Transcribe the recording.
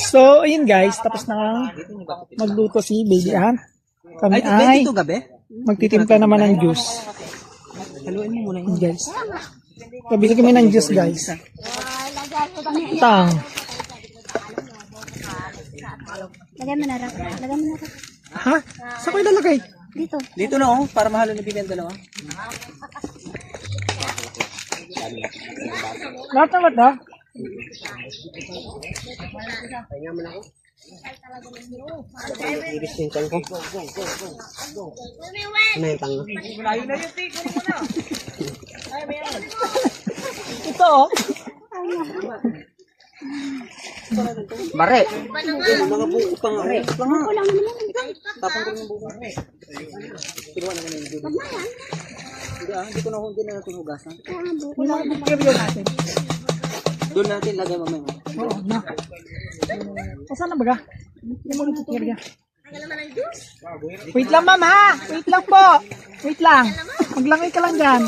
So, ayun guys, tapos na magluto si Baby Ann. Kami ay magtitimpla naman ng juice. Haluin mo muna yun guys. Kabili kami ng juice guys. Tang. Lagay mo na rin. Lagay mo na rin. Ha? Saan ko ilalagay? Dito. Dito na oh, para mahalo ni Bibi ang dalawa. Lahat na ba? Iris yung tang ko. Ano yung tang? Ito oh. Bare! Mga buko pa nga. Ako lang naman. Tapang ko ng buko. Kinuha naman yung buko. Hindi ko na natin hugasan. Kiryo natin. Doon natin lagay mamaya. Oo, na. O saan na baga? Hindi mo nito kirya. Wait lang ma'am ha! Wait lang po! Wait lang. Maglangay ka lang dyan.